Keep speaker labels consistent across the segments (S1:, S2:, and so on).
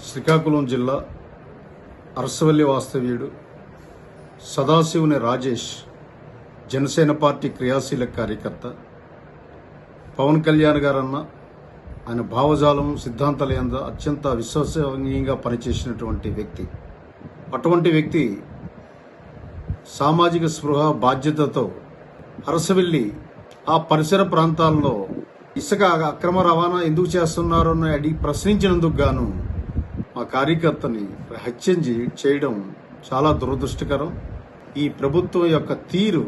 S1: శ్రీకాకుళం జిల్లా అరసవల్లి వాస్తవ్యుడు సదాశివుని రాజేష్ జనసేన పార్టీ క్రియాశీలక కార్యకర్త. పవన్ కళ్యాణ్ గారన్న ఆయన భావజాలం సిద్ధాంతాల యందు అత్యంత విశ్వసనీయంగా పనిచేసినటువంటి వ్యక్తి. అటువంటి వ్యక్తి సామాజిక స్పృహ బాధ్యతతో అరసవల్లి ఆ పరిసర ప్రాంతాల్లో ఇసుక అక్రమ రవాణా ఎందుకు చేస్తున్నారో అని అడిగి ప్రశ్నించినందుకు గాను మా కార్యకర్తని హత్య చేయడం చాలా దురదృష్టకరం. ఈ ప్రభుత్వం యొక్క తీరు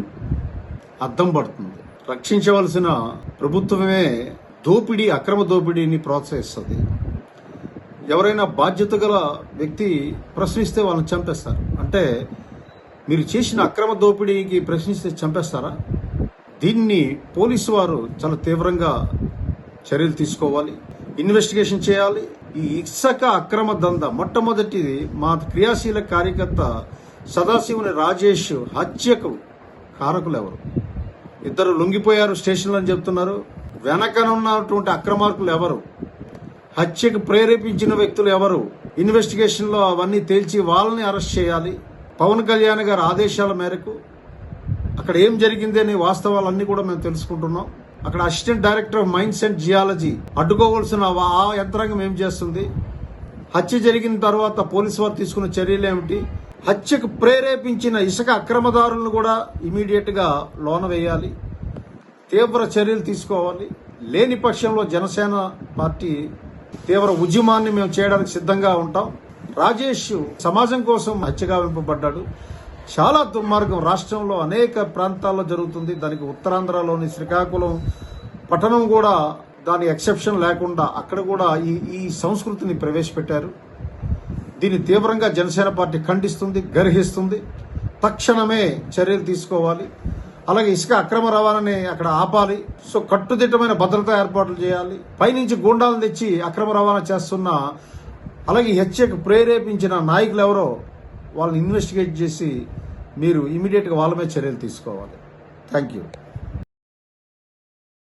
S1: అద్దం పడుతుంది. రక్షించవలసిన ప్రభుత్వమే అక్రమ దోపిడీని ప్రోత్సహిస్తుంది. ఎవరైనా బాధ్యత గల వ్యక్తి ప్రశ్నిస్తే వాళ్ళని చంపేస్తారు. అంటే మీరు చేసిన అక్రమ దోపిడీకి ప్రశ్నిస్తే చంపేస్తారా? దీన్ని పోలీసు వారు చాలా తీవ్రంగా చర్యలు తీసుకోవాలి, ఇన్వెస్టిగేషన్ చేయాలి. ఈ ఇసుక అక్రమ దంద మొట్టమొదటిది మా క్రియాశీలక కార్యకర్త సదాశివుని రాజేష్ హత్యకు కారకులు ఎవరు? ఇద్దరు లొంగిపోయారు స్టేషన్లో అని చెప్తున్నారు. వెనకనున్నటువంటి అక్రమార్కులు ఎవరు? హత్యకు ప్రేరేపించిన వ్యక్తులు ఎవరు? ఇన్వెస్టిగేషన్ లో అవన్నీ తేల్చి వాళ్ళని అరెస్ట్ చేయాలి. పవన్ కళ్యాణ్ గారి ఆదేశాల మేరకు అక్కడ ఏం జరిగింది అనే వాస్తవాలన్నీ కూడా మేము తెలుసుకుంటున్నాం. అక్కడ assistant director of mines and geology అడ్డుకోవాల్సిన ఆ యంత్రాంగం ఏం చేస్తుంది? హత్య జరిగిన తర్వాత పోలీసు వారు తీసుకున్న చర్యలు ఏమిటి? హత్యకు ప్రేరేపించిన ఇసుక అక్రమదారులను కూడా ఇమీడియట్ గా లోన వేయాలి, తీవ్ర చర్యలు తీసుకోవాలి. లేని పక్షంలో జనసేన పార్టీ తీవ్ర ఉద్యమాన్ని మేము చేయడానికి సిద్ధంగా ఉంటాం. రాజేష్ సమాజం కోసం హత్యగా వింపబడ్డాడు. చాలా దుర్మార్గం రాష్ట్రంలో అనేక ప్రాంతాల్లో జరుగుతుంది. దానికి ఉత్తరాంధ్రలోని శ్రీకాకుళం పట్టణం కూడా దాని ఎక్సెప్షన్ లేకుండా అక్కడ కూడా ఈ సంస్కృతిని ప్రవేశపెట్టారు. దీన్ని తీవ్రంగా జనసేన పార్టీ ఖండిస్తుంది, గర్హిస్తుంది. తక్షణమే చర్యలు తీసుకోవాలి. అలాగే ఇసుక అక్రమ రవాణాని అక్కడ ఆపాలి. సో కట్టుదిట్టమైన భద్రతా ఏర్పాట్లు చేయాలి. పైనుంచి గూండాలను తెచ్చి అక్రమ రవాణా చేస్తున్న, అలాగే హత్యకు ప్రేరేపించిన నాయకులు ఎవరో వాళ్ళని ఇన్వెస్టిగేట్ చేసి మీరు ఇమీడియట్ గా వాళ్ళ మీద చర్యలు తీసుకోవాలి. Thank you.